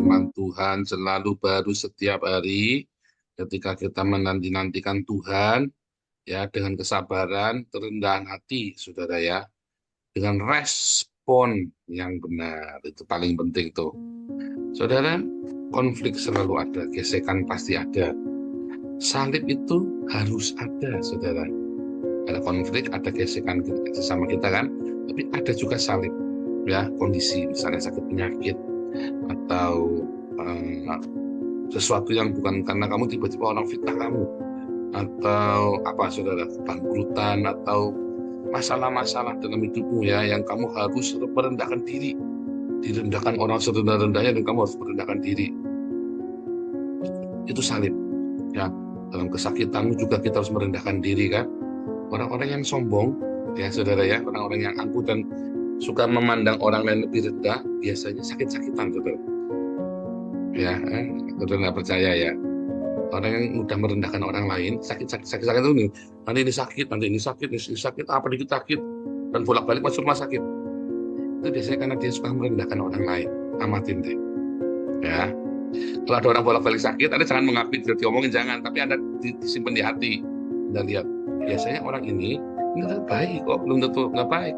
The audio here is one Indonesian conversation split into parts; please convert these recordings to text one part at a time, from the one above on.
firman Tuhan selalu baru setiap hari. Ketika kita menanti-nantikan Tuhan, ya dengan kesabaran, kerendahan hati, saudara ya, dengan respon yang benar, itu paling penting tuh. Saudara, konflik selalu ada, gesekan pasti ada. Salib itu harus ada, saudara. Ada konflik, ada gesekan sesama kita kan, tapi ada juga salib, ya kondisi misalnya sakit penyakit atau sesuatu yang bukan karena kamu, tiba-tiba orang fitnah kamu, atau apa saudara, bangkrutan atau masalah-masalah dalam hidupmu ya, yang kamu harus merendahkan diri, direndahkan orang serendah-rendahnya dan kamu harus merendahkan diri. Itu salib ya. Dalam kesakitanmu juga kita harus merendahkan diri kan. Orang-orang yang sombong ya saudara ya, orang-orang yang angkuh dan suka memandang orang lain lebih rendah, biasanya sakit-sakitan saudara ya. Saudara nggak percaya ya, orang yang mudah merendahkan orang lain, sakit itu nih, nanti ini sakit, ini sakit, apa dikit sakit, dan bolak-balik masuk rumah sakit. Itu biasanya karena dia suka merendahkan orang lain. Amatin deh ya. Kalau ada orang bolak-balik sakit, Anda jangan mengakui, diomongin jangan, tapi Anda disimpan di hati. Anda lihat, biasanya orang ini nggak baik kok, belum tentu nggak baik.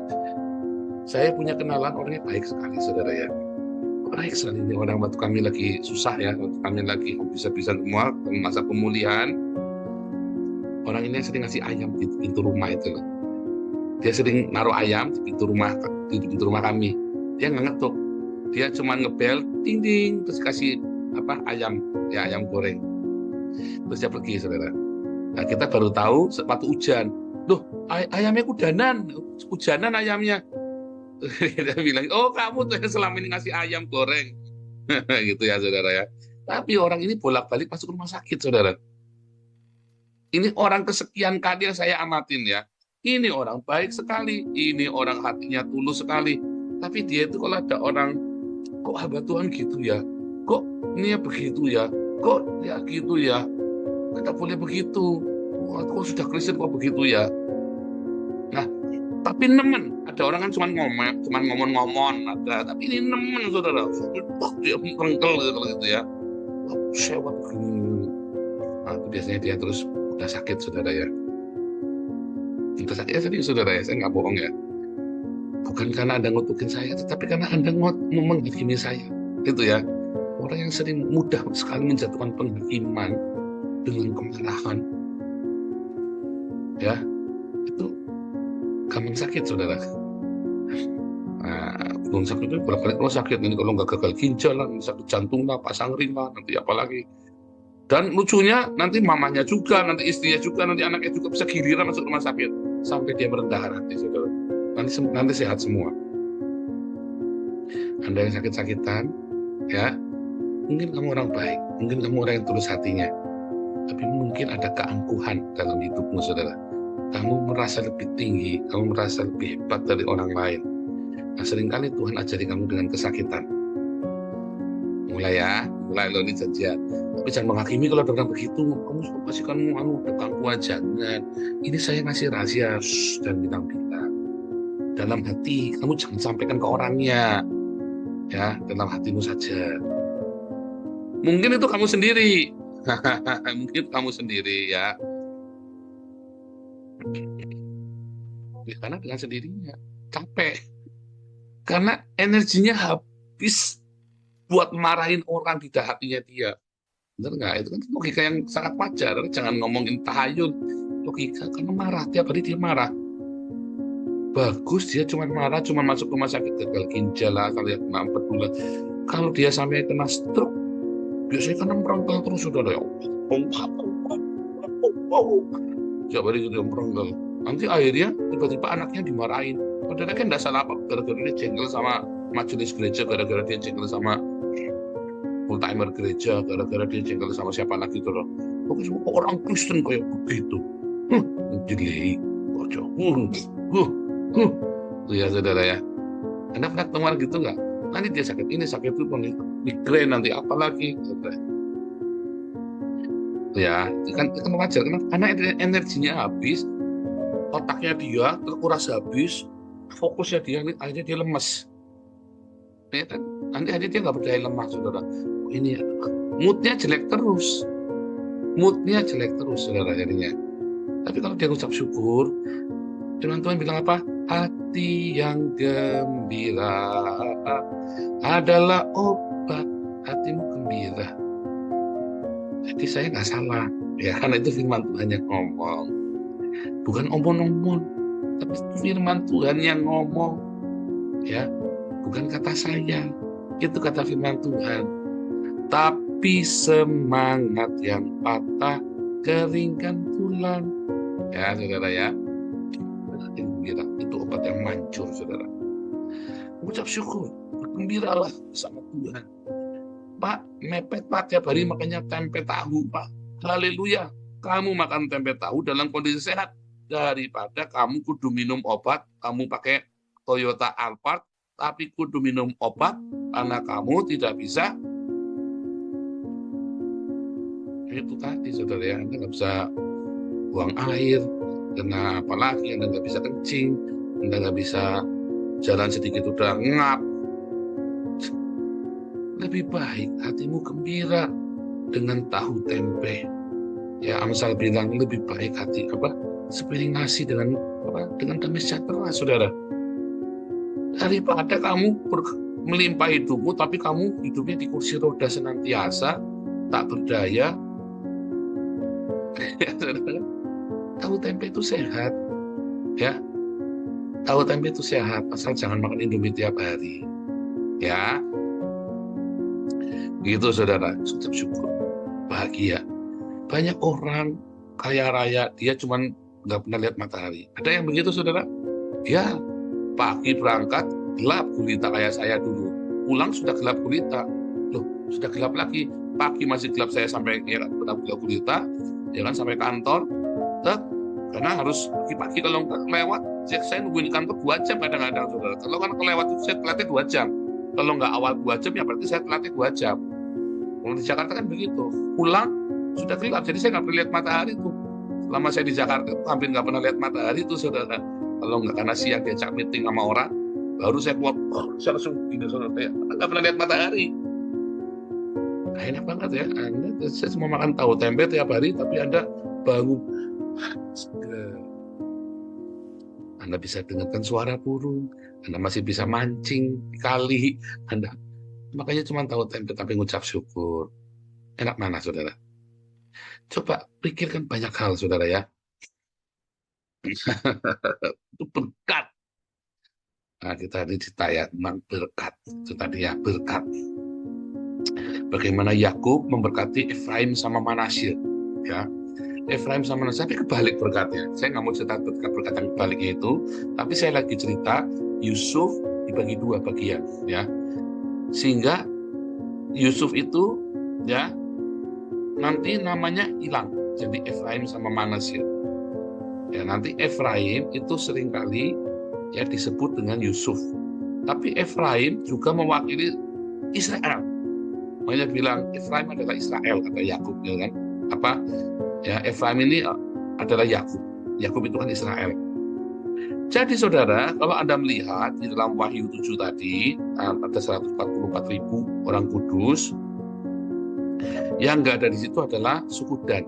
Saya punya kenalan orangnya baik sekali saudara ya, baik sekali ini orang. Waktu kami lagi susah ya, waktu kami lagi bisa-bisa semua masa pemulihan, orang ini sering ngasih ayam di pintu rumah itu loh. Dia sering naruh ayam di pintu rumah kami. Dia nggak ngetuk, dia cuma ngebel ding ding terus kasih apa, ayam ya, ayam goreng, terus dia pergi saudara. Nah kita baru tahu sepatu hujan, loh ayamnya hujanan ayamnya. Dia bilang, oh kamu tuh yang selama ini ngasih ayam goreng. Gitu ya saudara ya. Tapi orang ini bolak-balik masuk rumah sakit saudara. Ini orang kesekian kali yang saya amatin ya. Ini orang baik sekali, ini orang hatinya tulus sekali. Tapi dia itu kalau ada orang, kok hamba Tuhan gitu ya, kok ini ya begitu ya, kok ya gitu ya, kita boleh begitu, kok sudah Kristen kok begitu ya. Nah tapi nemen, ada orang kan cuma ngomong-ngomong ada, tapi ini nemen saudara, dia merengkel gitu ya, sewot begini. Nah itu biasanya dia terus udah sakit saudara ya. Udah sakit ya, serius saudara ya, saya nggak bohong ya. Bukan karena Anda ngutukin saya, tetapi karena Anda menghakimi saya. Itu ya. Orang yang sering mudah sekali menjatuhkan penghakiman dengan kemarahan, ya, itu gampang sakit, saudara. Nah, belum sakit itu berkali kalau sakit ini, kalau nggak gagal ginjal lah, sakit jantung lah, pasang ring lah, nanti apalagi. Dan lucunya nanti mamanya juga, nanti istrinya juga, nanti anaknya juga bisa giliran masuk rumah sakit sampai dia merendah hati, saudara. Nanti sehat semua. Anda yang sakit-sakitan, ya, mungkin kamu orang baik, mungkin kamu orang yang tulus hatinya, tapi mungkin ada keangkuhan dalam hidupmu, saudara. Kamu merasa lebih tinggi, kamu merasa lebih hebat dari orang lain. Nah, seringkali Tuhan ajari kamu dengan kesakitan. Mulai lo ini janjian. Tapi jangan menghakimi kalau ada orang begitu. Kamu pasti kamu kaku aja. Jangan. Ini saya ngasih rahasia dan bilang-bilang. Dalam hati, kamu jangan sampaikan ke orangnya. Ya, dalam hatimu saja. Mungkin itu kamu sendiri. Mungkin kamu sendiri ya. Karena dengan sendirinya capek. Karena energinya habis buat marahin orang di hatinya dia. Benar nggak? Itu kan logika yang sangat wajar. Jangan ngomongin tahayul. Logika, karena marah. Tiap hari dia marah. Bagus dia cuma marah, cuma masuk rumah sakit gagal ginjal lah, kali ya kena bulan. Kalau dia sampai kena stroke, biasanya kan merengkel terus sudah ada. Tiap hari dia merengkel. Nanti akhirnya tiba-tiba anaknya dimarahin. Padahal kan tidak salah apa, gara-gara dia jengkel sama majelis gereja, gara-gara dia jengkel sama full timer gereja, gara-gara dia jengkel sama siapa lagi tuh loh. Pokoknya orang Kristen kayak begitu. Jadi kocok. Tuh ya saudara ya. Anda pernah ketemu gitu nggak? Nanti dia sakit ini, sakit itu, migrain, nanti apa lagi? Ya, itu kan wajar. Karena energinya habis, otaknya dia terkuras habis, fokusnya dia, akhirnya dia lemes. Ya kan? Nanti akhirnya dia nggak berdaya lemah, saudara. ini moodnya jelek terus. Moodnya jelek terus, saudara, jadinya. Tapi kalau dia ucap syukur, firman Tuhan bilang apa? Hati yang gembira adalah obat hatimu gembira. Jadi saya nggak salah, ya, karena itu firman Tuhan yang ngomong, bukan omong-omong, tapi itu firman Tuhan yang ngomong, ya, bukan kata saya, itu kata firman Tuhan. Tapi semangat yang patah keringkan tulang, ya, saudara, ya. Hati gembira itu obat yang manjur, saudara. Ucap syukur, bergembiralah sama Tuhan. Pak, mepet Pak tiap hari makanya tempe tahu, Pak. Haleluya. Kamu makan tempe tahu dalam kondisi sehat daripada kamu kudu minum obat, kamu pakai Toyota Alphard, tapi kudu minum obat karena kamu tidak bisa. Itu tadi, saudara, ya. Anda nggak bisa buang air, karena apalagi Anda nggak bisa kencing, Anda nggak bisa jalan sedikit udah ngap. Lebih baik hatimu gembira dengan tahu tempe. Ya, Amsal bilang lebih baik hati sepiring nasi dengan damai sejahtera, saudara. Daripada kamu melimpah hidupmu, tapi kamu hidupnya di kursi roda senantiasa, tak berdaya. Ya, saudara. Tahu tempe itu sehat, ya. Tahu tempe itu sehat, asal jangan makan Indomie tiap hari, ya. Gitu, saudara. Ucap syukur, bahagia. Banyak orang kaya raya, dia cuman nggak pernah lihat matahari. Ada yang begitu, saudara? Ya, pagi berangkat gelap gulita kayak saya dulu. Pulang sudah gelap gulita. Loh, sudah gelap lagi. Pagi masih gelap, saya sampai gelap gulita, ya kan, sampai kantor. Karena harus pagi-pagi, kalau nggak lewat, saya nungguin kantor 2 jam kadang-kadang, saudara. Kalau kan kelewat itu saya telatnya 2 jam. Kalau nggak awal 2 jam, ya berarti saya telatnya 2 jam. Kalau di Jakarta kan begitu. Pulang sudah gelap, jadi saya nggak pernah lihat matahari tuh. Selama saya di Jakarta hampir nggak pernah lihat matahari tuh, saudara. Kalau nggak karena siang diajak meeting sama orang, baru saya keluar, saya langsung gini, saudara, ya, nggak pernah lihat matahari. Nah, enak banget ya. Saya cuma makan tahu tempe tiap hari, tapi Anda bangun, Anda bisa dengarkan suara burung, Anda masih bisa mancing kali, Anda makanya cuma tahu tempe tapi ngucap syukur. Enak mana, saudara? Coba pikirkan banyak hal, saudara, ya. Itu berkat. Nah, kita ini ditanya tentang berkat. Itu tadi, ya, berkat. Bagaimana Yakub memberkati Efraim sama Manasye, ya. Efraim sama Manasye, tapi kebalik berkatnya. Saya nggak mau cerita berkat yang kebaliknya itu, tapi saya lagi cerita Yusuf dibagi 2 bagian, ya. Sehingga Yusuf itu, ya, nanti namanya hilang jadi Efraim sama Manasye. Ya, nanti Efraim itu seringkali, ya, disebut dengan Yusuf. Tapi Efraim juga mewakili Israel. Makanya bilang Efraim adalah Israel, kata Yakub, ya kan? Ya, Efraim ini adalah Yakub. Yakub itu kan Israel. Jadi, saudara, kalau Anda melihat di dalam Wahyu 7 tadi, ada 144.000 orang kudus. Yang nggak ada di situ adalah suku Dan.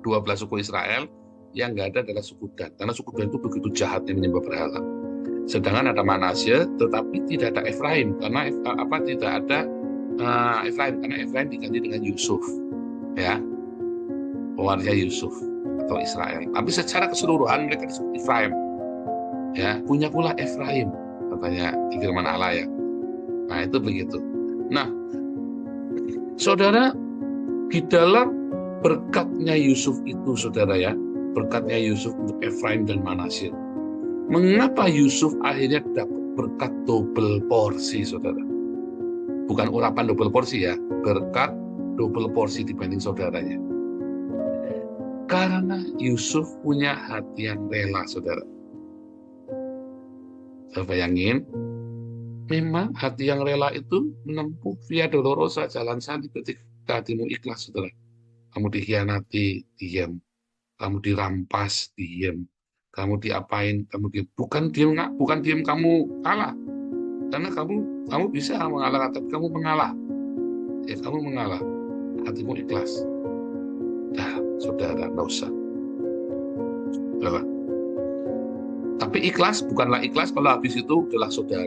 12 suku Israel, yang nggak ada adalah suku Dan. Karena suku Dan itu begitu jahatnya menyembah berhala. Sedangkan ada Manasye, tetapi tidak ada Efraim. Karena tidak ada Efraim, karena Efraim diganti dengan Yusuf, ya, pewarisnya Yusuf atau Israel. Tapi secara keseluruhan mereka disebut Efraim, ya, punyakulah Efraim, katanya di firman Allah, ya. Nah, itu begitu. Nah, saudara, di dalam berkatnya Yusuf itu, saudara, ya, berkatnya Yusuf untuk Efraim dan Manasye, mengapa Yusuf akhirnya dapat berkat double porsi, saudara? Bukan urapan double porsi, ya, berkat double porsi dibanding saudaranya. Karena Yusuf punya hati yang rela, saudara. Saya bayangin, memang hati yang rela itu menempuh via dolorosa, jalan salib, ketika hatimu ikhlas, saudara. Kamu dikhianati, diam. Kamu dirampas, diam. Kamu diapain, bukan diam kamu kalah. Karena kamu bisa mengalah, tapi kamu mengalah. ya kamu mengalah, hatimu ikhlas. Dah, saudara, nggak usah. Udahlah. Tapi ikhlas bukanlah ikhlas kalau habis itu adalah saudara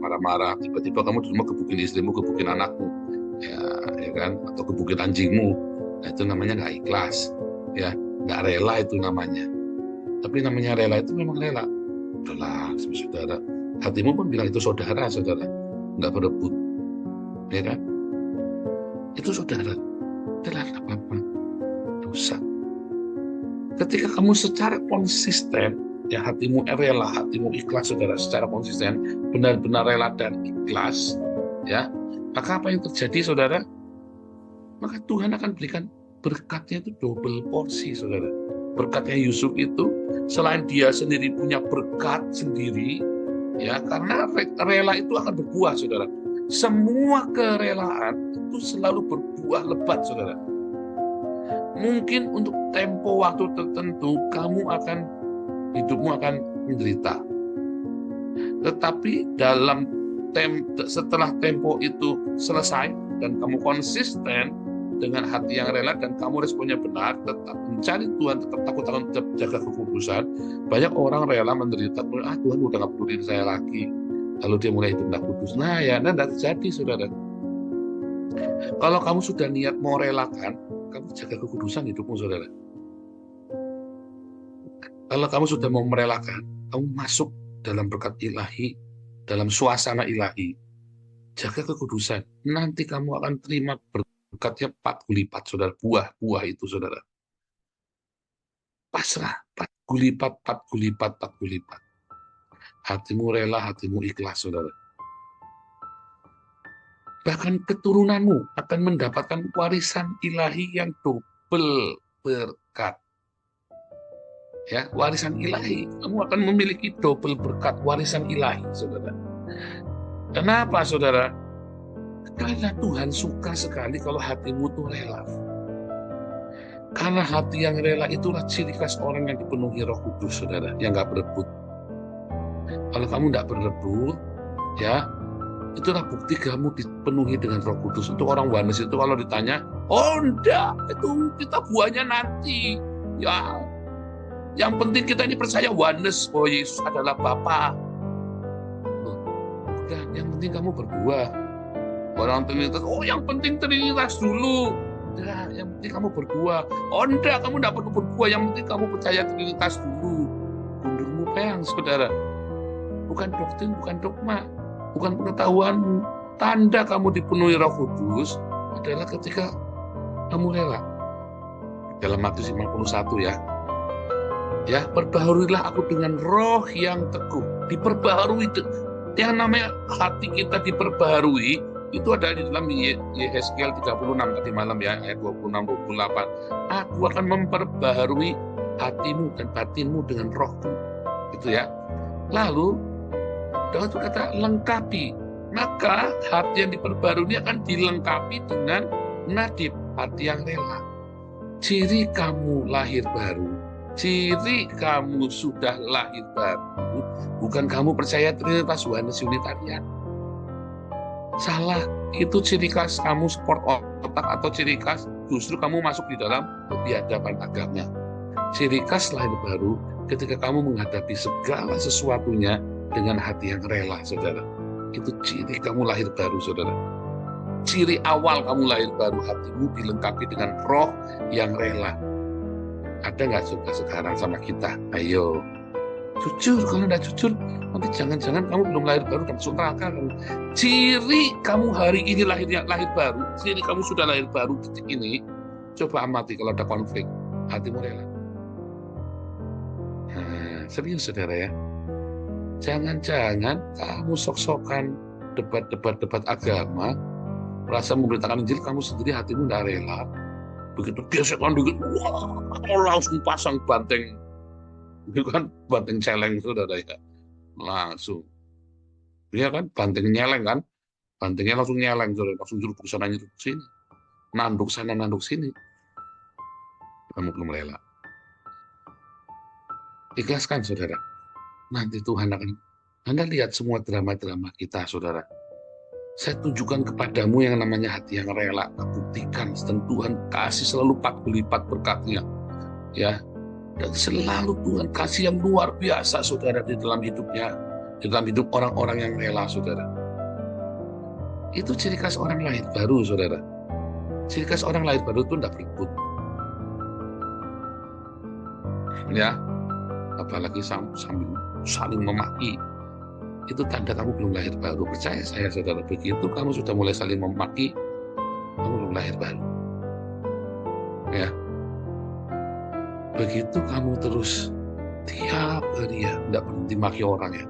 marah-marah, tiba-tiba kamu di rumah gebukin istrimu, gebukin anakmu, ya kan, atau gebukin anjingmu. Nah, itu namanya nggak ikhlas, ya, nggak rela itu namanya. Tapi namanya rela itu memang rela. Udahlah, saudara. Hatimu pun bilang itu saudara, nggak berebut, ya kan? Itu saudara. Udahlah, nggak apa-apa, dosa. Ketika kamu secara konsisten, ya hatimu rela, hatimu ikhlas, saudara, secara konsisten, benar-benar rela dan ikhlas, ya, maka apa yang terjadi, saudara? Maka Tuhan akan berikan berkatnya itu double porsi, saudara. Berkatnya Yusuf itu, selain dia sendiri punya berkat sendiri, ya, karena rela itu akan berbuah, saudara. Semua kerelaan itu selalu berbuah lebat, saudara. Mungkin untuk tempo waktu tertentu hidupmu akan menderita. Tetapi setelah tempo itu selesai dan kamu konsisten dengan hati yang rela dan kamu responnya benar, tetap mencari Tuhan, tetap takut-takut, tetap jaga kekudusan, banyak orang rela menderita, Tuhan udah nggak peduli saya lagi. Lalu dia mulai hidup nggak kudus. Nah, tidak terjadi, saudara. Kalau kamu sudah niat mau relakan, kamu jaga kekudusan hidupmu, saudara. Kalau kamu sudah mau merelakan, kamu masuk dalam berkat ilahi, dalam suasana ilahi, jaga kekudusan. Nanti kamu akan terima berkatnya 40 lipat, saudara. Buah itu, saudara. Pasrah, 40 lipat, 40 lipat, 40 lipat. Hatimu rela, hatimu ikhlas, saudara. Bahkan keturunanmu akan mendapatkan warisan ilahi yang double berkat. Ya, warisan ilahi. Kamu akan memiliki double berkat warisan ilahi, saudara. Kenapa, saudara? Karena Tuhan suka sekali kalau hatimu tuh rela. Karena hati yang rela itulah ciri khas orang yang dipenuhi Roh Kudus, saudara, yang nggak berebut. Kalau kamu nggak berebut, ya, itulah bukti kamu dipenuhi dengan Roh Kudus. Untuk orang Wanes itu kalau ditanya, oh enggak, itu kita buahnya nanti. Ya, yang penting kita ini percaya Wanes, oh Yesus adalah Bapa. Udah, yang penting kamu berbuah. Orang Trinitas, oh yang penting Trinitas dulu. Udah, yang penting kamu berbuah. Oh enggak, kamu enggak perlu berbuah, yang penting kamu percaya Trinitas dulu. Gundurmu peang, saudara. Bukan doktrin, bukan dogma, bukan pengetahuanmu. Tanda kamu dipenuhi Roh Kudus adalah ketika kamu rela. Dalam Matius 51 ya. Ya, perbaharuilah aku dengan roh yang teguh. Diperbaharui. Yang namanya hati kita diperbaharui itu ada di dalam Yehezkiel 36 tadi malam ya, ayat 26-28. Aku akan memperbaharui hatimu dan batinmu dengan rohku. Gitu ya. Lalu Daud berkata lengkapi. Maka hati yang diperbarui ini akan dilengkapi dengan nadib, hati yang rela. Ciri kamu lahir baru, ciri kamu sudah lahir baru, bukan kamu percaya Trinitas Oneness Unitarian. Salah, itu ciri khas kamu sport otak atau ciri khas justru kamu masuk di dalam biadaban agama. Ciri khas lahir baru ketika kamu menghadapi segala sesuatunya dengan hati yang rela, saudara. Itu ciri kamu lahir baru, saudara. Ciri awal kamu lahir baru, hatimu dilengkapi dengan roh yang rela. Ada nggak suka sekarang sama kita? Ayo, jujur. Kalau nggak jujur, nanti jangan-jangan kamu belum lahir baru dan masuk neraka. Ciri kamu hari ini lahir baru, ciri kamu sudah lahir baru detik ini. Coba amati kalau ada konflik, hatimu rela. Nah, serius, saudara ya. Jangan-jangan kamu sok-sokan debat agama, merasa memberitakan Injil, kamu sendiri hatimu nggak rela. Begitu gesekan dikit, wah, langsung pasang banteng. Itu kan banteng celeng, saudara ya. Langsung. Iya kan, banteng nyeleng kan. Bantengnya langsung nyeleng, saudara. Langsung nyerupuk sana, nyerupuk sini. Nanduk sana, nanduk sini. Kamu belum rela. Ikhlaskan, saudara. Nanti Tuhan akan, Anda lihat semua drama-drama kita, saudara. Saya tunjukkan kepadamu yang namanya hati yang rela. Buktikan dan Tuhan kasih selalu 4 lipat berkatnya. Ya, dan selalu Tuhan kasih yang luar biasa, saudara, di dalam hidupnya, di dalam hidup orang-orang yang rela, saudara. Itu ciri khas orang lahir baru, saudara. Ciri khas orang lahir baru itu tidak berikut. Ya, apalagi sambil saling memaki. Itu tanda kamu belum lahir baru. Percaya saya, saudara, begitu kamu sudah mulai saling memaki, kamu belum lahir baru. Ya, begitu kamu terus tiap hari ya, tidak berhenti maki orang ya,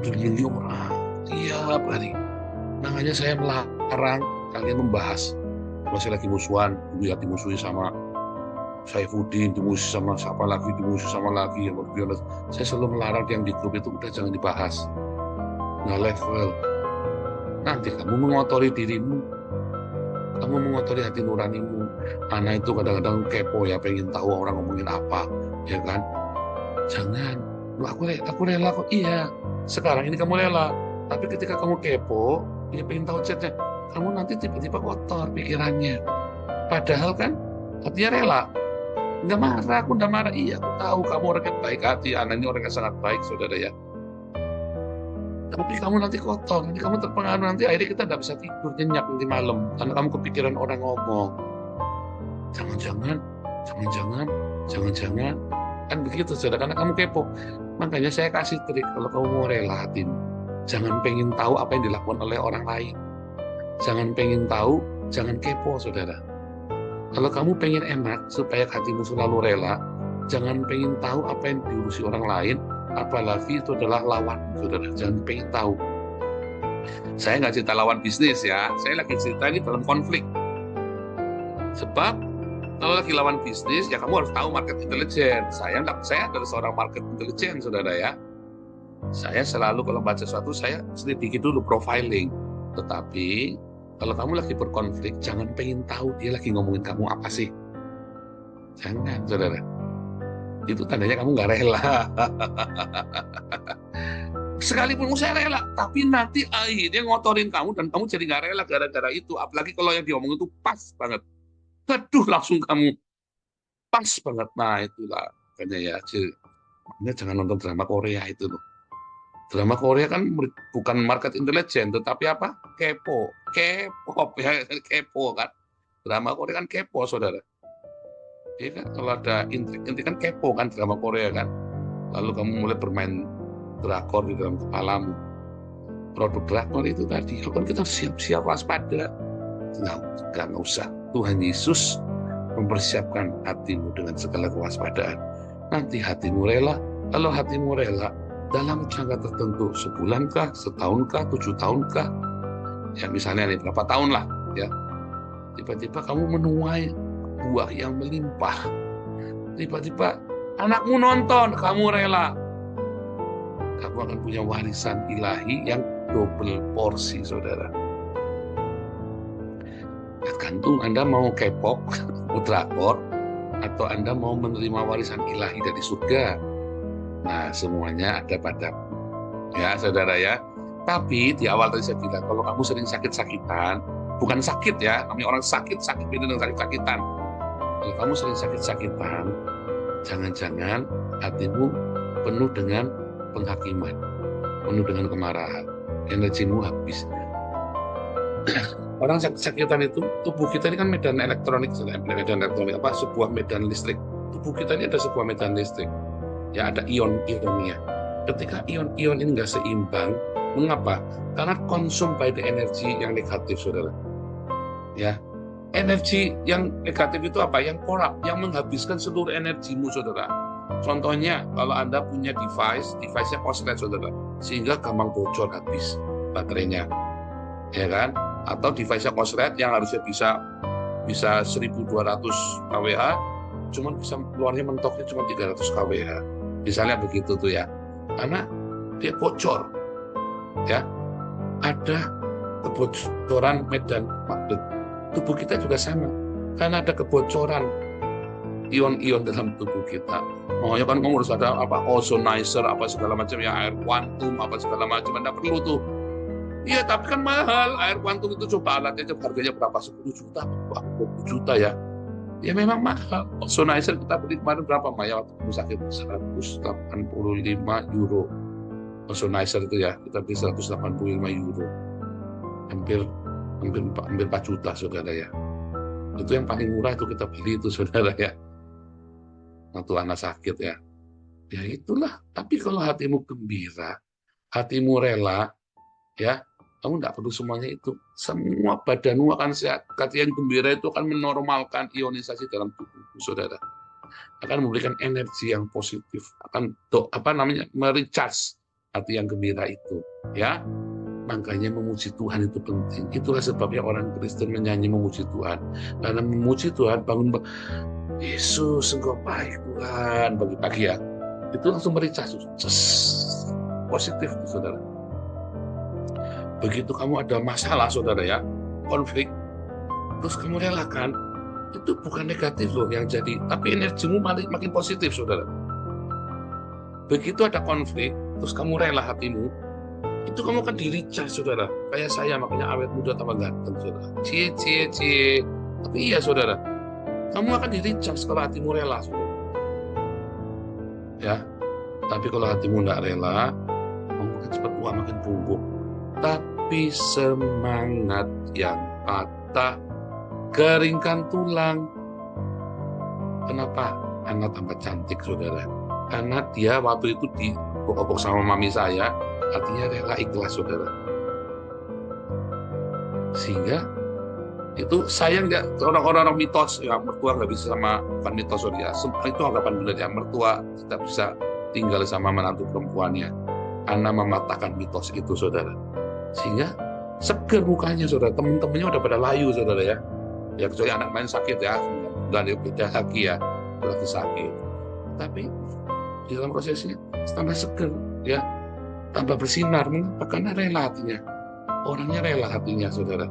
berhenti orang tiap hari. Makanya saya melarang kalian membahas. Kalau saya lagi musuhan, ya dimusuhi sama Saifuddin, dimusuhi sama siapa lagi, dimusuhi sama lagi yang berbeda. Saya selalu melarang yang di grup itu udah jangan dibahas. Nggak level. Nanti kamu mengotori dirimu, kamu mengotori hati nuranimu. Anak itu kadang-kadang kepo ya, pengen tahu orang ngomongin apa, ya kan? Jangan. Aku rela kok. Iya. Sekarang ini kamu rela. Tapi ketika kamu kepo, ya pengen tahu chatnya, kamu nanti tiba-tiba kotor pikirannya. Padahal kan hatinya rela. Nggak marah, aku nggak marah. Iya, aku tahu kamu orang yang baik hati. Anak ini orang yang sangat baik, saudara ya. Tapi kamu nanti kotor, nanti kamu terpengaruh, nanti akhirnya kita nggak bisa tidur nyenyak nanti malam karena kamu kepikiran orang ngomong. Jangan-jangan kan begitu, saudara, karena kamu kepo. Makanya saya kasih trik, kalau kamu mau rela hatimu, jangan pengen tahu apa yang dilakukan oleh orang lain. Jangan pengen tahu, jangan kepo, saudara. Kalau kamu pengen enak supaya hatimu selalu rela, jangan pengen tahu apa yang diurusi orang lain, apalagi itu adalah lawan, saudara. Jangan pengen tahu. Saya nggak cerita lawan bisnis ya, saya lagi cerita ini dalam konflik. Sebab kalau lagi lawan bisnis, ya kamu harus tahu market intelligence. Saya adalah seorang market intelligence, saudara ya. Saya selalu kalau baca sesuatu, saya selidiki dulu profiling. Tetapi kalau kamu lagi berkonflik, jangan pengen tahu dia lagi ngomongin kamu apa sih. Jangan, saudara. Itu tandanya kamu nggak rela. Sekalipun saya rela, tapi nanti akhirnya ngotorin kamu dan kamu jadi nggak rela gara-gara itu. Apalagi kalau yang diomongin itu pas banget. Aduh, langsung kamu pas banget. Nah, itulah. Makanya ya, makanya jangan nonton drama Korea itu loh. Drama Korea kan bukan market intelligence, tetapi apa? Kepo. K-pop ya, kepo kan. Drama Korea kan kepo, saudara. Iya kan, kalau ada intrik kan kepo kan drama Korea kan. Lalu kamu mulai bermain drakor di dalam kepalamu. Produk drakor itu tadi, kan kita siap-siap waspada. Nggak usah. Tuhan Yesus mempersiapkan hatimu dengan segala kewaspadaan. Nanti hatimu rela. Kalau hatimu rela, dalam jangka tertentu, sebulankah, setahunkah, 7 tahunkah, ya misalnya nih berapa tahun lah, ya tiba-tiba kamu menuai buah yang melimpah. Tiba-tiba anakmu nonton, kamu rela, kamu akan punya warisan ilahi yang double porsi, saudara. Tergantung Anda mau K-pop, drakor, atau Anda mau menerima warisan ilahi dari surga. Nah, semuanya ada padamu. Ya, saudara ya. Tapi di awal tadi saya bilang, kalau kamu sering sakit-sakitan, bukan sakit ya, namanya orang sakit beda dengan sakit-sakitan. Kalau kamu sering sakit-sakitan, jangan-jangan hatimu penuh dengan penghakiman, penuh dengan kemarahan, energimu habis. Orang sakit-sakitan itu, tubuh kita ini kan medan elektronik, sebuah medan listrik. Tubuh kita ini ada sebuah medan listrik. Ya, ada ion-ionnya. Ketika ion-ion ini nggak seimbang, mengapa? Karena konsum by the energy yang negatif, saudara. Ya, energi yang negatif itu apa? Yang korup, yang menghabiskan seluruh energimu, saudara. Contohnya, kalau Anda punya device-nya korslet, saudara, sehingga gampang bocor habis baterainya, ya kan? Atau device-nya korslet yang harusnya bisa 1.200 kWh, cuman bisa keluarnya mentoknya cuma 300 kWh. Misalnya begitu tuh ya, karena dia bocor, ya. Ada kebocoran medan magnet. Tubuh kita juga sama, karena ada kebocoran ion-ion dalam tubuh kita. Makanya kan kamu harus ada apa ozonizer, apa segala macam, ya air kuantum, apa segala macam. Anda perlu tuh. Iya, tapi kan mahal. Air Quantum itu coba alatnya harganya berapa? 10 juta, 20 juta ya. Ya memang mahal. Ozonizer kita beli kemarin berapa, Maya? Waktu rumah sakit 185 euro. Ozonizer itu ya, kita beli 185 euro. Hampir 4 juta, saudara ya. Itu yang paling murah itu kita beli itu, saudara ya. Waktu anak sakit ya. Ya itulah. Tapi kalau hatimu gembira, hatimu rela, ya, kamu tidak perlu semuanya itu. Semua badanmu akan sehat. Hati yang gembira itu akan menormalkan ionisasi dalam tubuhmu, saudara. Akan memberikan energi yang positif. Akan merecharge hati yang gembira itu. Ya, makanya memuji Tuhan itu penting. Itulah sebabnya orang Kristen menyanyi memuji Tuhan. Karena memuji Tuhan, bangun Yesus, Engkau baik Tuhan, pagi-pagi ya. Itu langsung merecharge. Positif, saudara. Begitu kamu ada masalah, saudara ya, konflik, terus kamu relakan, itu bukan negatif loh yang jadi, tapi energimu makin positif, saudara. Begitu ada konflik, terus kamu rela hatimu, itu kamu akan di-recharge, saudara. Kayak saya, makanya awet muda tambah ganteng, saudara. Cie. Tapi iya, saudara, kamu akan di-recharge kalau hatimu rela, saudara. Ya, tapi kalau hatimu nggak rela, kamu makin cepat tua, makin bungkuk. Tapi semangat yang patah keringkan tulang. Kenapa? Karena tambah cantik, saudara. Karena dia waktu itu dibokok-bokok sama mami saya, artinya rela ikhlas, saudara. Sehingga itu sayang ya, orang-orang mitos ya, mertua nggak bisa sama, bukan mitos, saudara. Itu anggapan benar ya, mertua tidak bisa tinggal sama menantu perempuannya karena mematahkan mitos itu, saudara. Sehingga seger mukanya, saudara. Teman-temannya udah pada layu, saudara ya. Ya kecuali anak main sakit ya, dan beda lagi ya, lagi sakit. Tapi di dalam prosesnya tambah seger ya, tambah bersinar. Mengapa? Karena rela hatinya. Orangnya rela hatinya, saudara.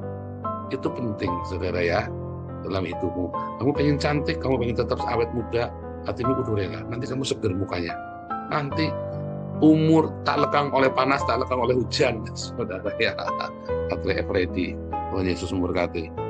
Itu penting, saudara ya, dalam hidupmu. Kamu pengen cantik, kamu pengen tetap awet muda, hatimu kudu rela. Nanti kamu seger mukanya. Nanti umur tak lekang oleh panas, tak lekang oleh hujan, saudara ya. Atre Efredi, Tuhan Yesus memberkati.